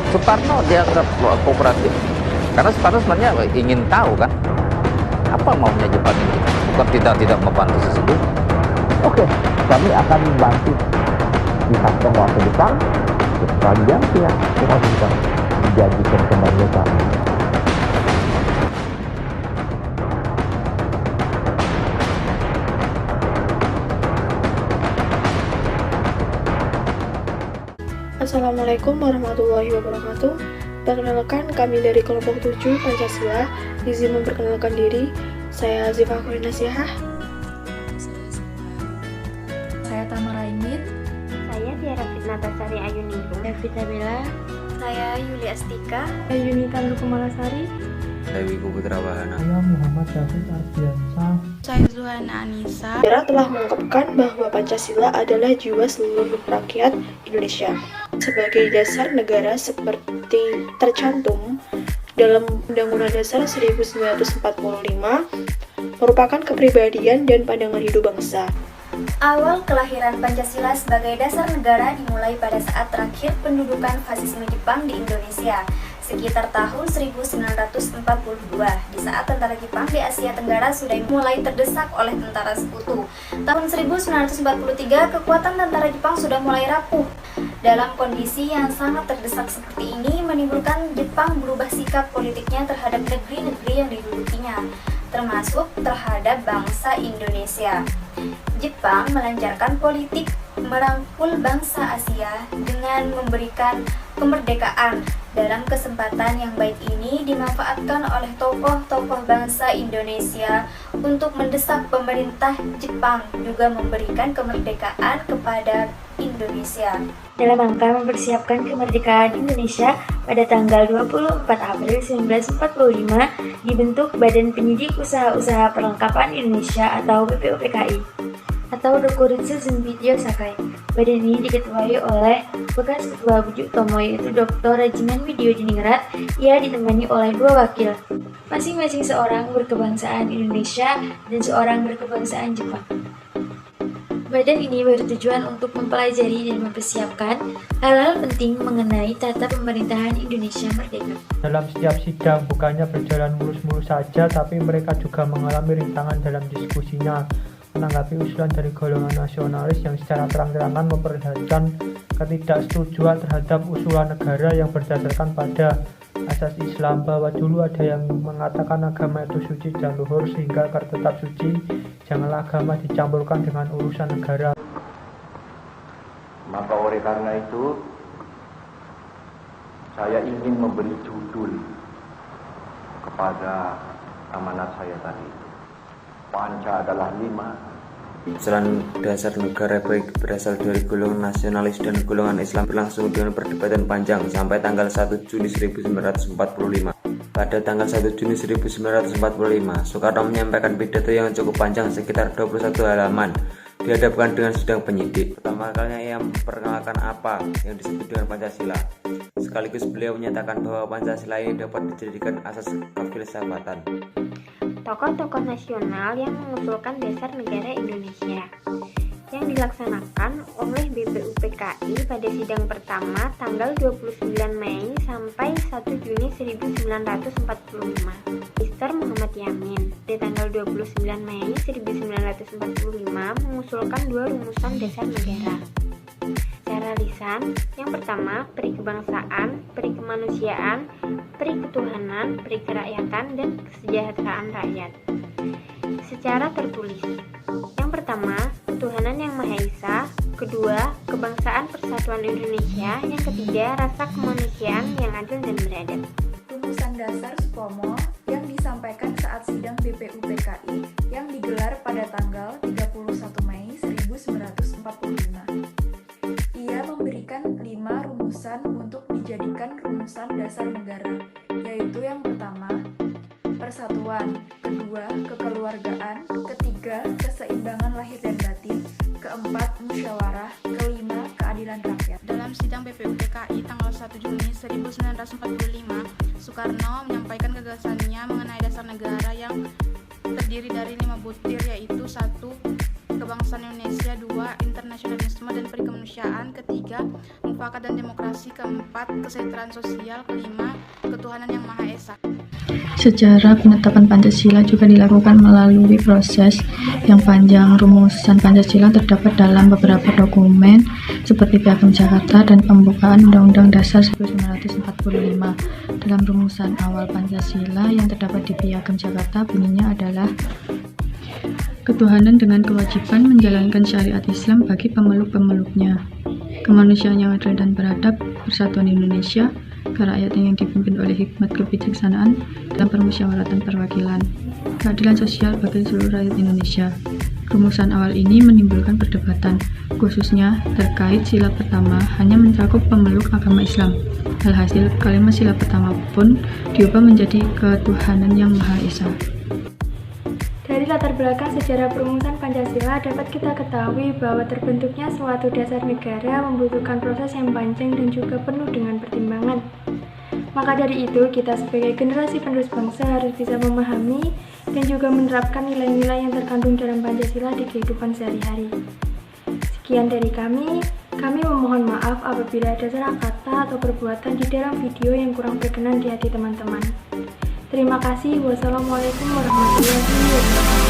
Soekarno dianggap kooperatif karena Soekarno sebenarnya ingin tahu kan apa maunya Jepang ini, bukan tidak membantu sesungguhnya. Oke, kami akan membantu di kantong waktu Jepang, sepanjang pihak Jepang menjanjikan kemerdekaan. Assalamualaikum warahmatullahi wabarakatuh. Perkenalkan, kami dari kelompok 7 Pancasila. Izin memperkenalkan diri, saya Zifah Kurinasiah. Saya Tamara Indit. Saya Tiara Fitnatasari Ayuningrum. Saya Vita Bella. Saya Yuli Astika. Saya Yunita Nurkumalasari. Saya Wiku Putra Wahana. Saya Muhammad David Ardiansyah. Saya Zuhana Anissa. Sejarah telah mengungkapkan bahwa Pancasila adalah jiwa seluruh rakyat Indonesia. Sebagai dasar negara seperti tercantum dalam Undang-Undang Dasar 1945, merupakan kepribadian dan pandangan hidup bangsa. Awal kelahiran Pancasila sebagai dasar negara dimulai pada saat terakhir pendudukan fasisme Jepang di Indonesia, sekitar tahun 1942, di saat tentara Jepang di Asia Tenggara sudah mulai terdesak oleh tentara sekutu. Tahun 1943, kekuatan tentara Jepang sudah mulai rapuh. Dalam kondisi yang sangat terdesak seperti ini, menimbulkan Jepang berubah sikap politiknya terhadap negeri-negeri yang didudukinya, termasuk terhadap bangsa Indonesia. Jepang melancarkan politik merangkul bangsa Asia dengan memberikan kemerdekaan. Dalam kesempatan yang baik ini dimanfaatkan oleh tokoh-tokoh bangsa Indonesia untuk mendesak pemerintah Jepang juga memberikan kemerdekaan kepada Indonesia. Dalam rangka mempersiapkan kemerdekaan Indonesia pada tanggal 24 April 1945, dibentuk Badan Penyidik Usaha-Usaha Perlengkapan Indonesia atau BPUPKI atau Dokuritsu Zenbidyo Sakai. Badan ini diketuai oleh bekas Ketua Bujuk Tomo, yaitu Dr. Rajiman Widyodiningrat. Ia ditemani oleh 2 wakil, masing-masing seorang berkebangsaan Indonesia dan seorang berkebangsaan Jepang. Badan ini bertujuan untuk mempelajari dan mempersiapkan hal-hal penting mengenai tata pemerintahan Indonesia merdeka. Dalam setiap sidang bukannya berjalan mulus-mulus saja, tapi mereka juga mengalami rintangan dalam diskusinya, menanggapi usulan dari golongan nasionalis yang secara terang-terangan memperlihatkan ketidaksetujuan terhadap usulan negara yang berdasarkan pada asas Islam, bahwa dulu ada yang mengatakan agama itu suci dan luhur sehingga agar tetap suci, janganlah agama dicampurkan dengan urusan negara. Maka oleh karena itu saya ingin memberi judul kepada amanat saya tadi. Panca adalah 5. Usulan dasar negara baik berasal dari golongan nasionalis dan golongan Islam berlangsung dengan perdebatan panjang sampai tanggal 1 Juni 1945. Pada tanggal 1 Juni 1945, Soekarno menyampaikan pidato yang cukup panjang sekitar 21 halaman dihadapkan dengan sidang penyidik. Pertama kalinya ia memperkenalkan apa yang disebut dengan Pancasila. Sekaligus beliau menyatakan bahwa Pancasila ini dapat dijadikan asas kefilsafatan. Tokoh-tokoh nasional yang mengusulkan dasar negara Indonesia yang dilaksanakan oleh BPUPKI pada sidang pertama tanggal 29 Mei sampai 1 Juni 1945. Mr. Muhammad Yamin di tanggal 29 Mei 1945 mengusulkan 2 rumusan dasar negara. Secara lisan, yang pertama, peri kebangsaan, peri kemanusiaan, peri ketuhanan, peri kerakyatan, dan kesejahteraan rakyat. Secara tertulis, yang pertama, ketuhanan yang Maha Esa, kedua, kebangsaan persatuan Indonesia, yang ketiga, rasa kemanusiaan yang adil dan beradab. Rumusan dasar Supomo yang disampaikan saat sidang BPUPKI yang digelar pada tanggal 31 Mei 1945. Ia memberikan 5 rumusan untuk dijadikan rumusan dasar negara, yaitu yang pertama, persatuan, kedua, kekeluargaan, ketiga, keseimbangan lahir dan batin, keempat, musyawarah, kelima, keadilan rakyat. Dalam sidang BPUPKI tanggal 1 Juni 1945, Soekarno menyampaikan gagasannya mengenai dasar negara yang terdiri dari 5 butir, yaitu 1. kebangsaan Indonesia. 2. Internasionalisme dan perikemanusiaan. Ketiga, mufakat dan demokrasi. Keempat, kesejahteraan sosial. Kelima, ketuhanan yang Maha Esa. Sejarah penetapan Pancasila juga dilakukan melalui proses yang panjang. Rumusan Pancasila terdapat dalam beberapa dokumen seperti Piagam Jakarta dan pembukaan Undang-Undang Dasar 1945. Dalam rumusan awal Pancasila yang terdapat di Piagam Jakarta bunyinya adalah ketuhanan dengan kewajiban menjalankan syariat Islam bagi pemeluk-pemeluknya, kemanusiaan yang adil dan beradab, persatuan Indonesia, kerakyatan yang dipimpin oleh hikmat kebijaksanaan dalam permusyawaratan perwakilan, keadilan sosial bagi seluruh rakyat Indonesia. Rumusan awal ini menimbulkan perdebatan, khususnya terkait sila pertama hanya mencakup pemeluk agama Islam. Alhasil, kalimat sila pertama pun diubah menjadi ketuhanan yang Maha Esa. Dari latar belakang sejarah perumusan Pancasila dapat kita ketahui bahwa terbentuknya suatu dasar negara membutuhkan proses yang panjang dan juga penuh dengan pertimbangan. Maka dari itu, kita sebagai generasi penerus bangsa harus bisa memahami dan juga menerapkan nilai-nilai yang terkandung dalam Pancasila di kehidupan sehari-hari. Sekian dari kami memohon maaf apabila ada salah kata atau perbuatan di dalam video yang kurang berkenan di hati teman-teman. Terima kasih. Wassalamualaikum warahmatullahi wabarakatuh.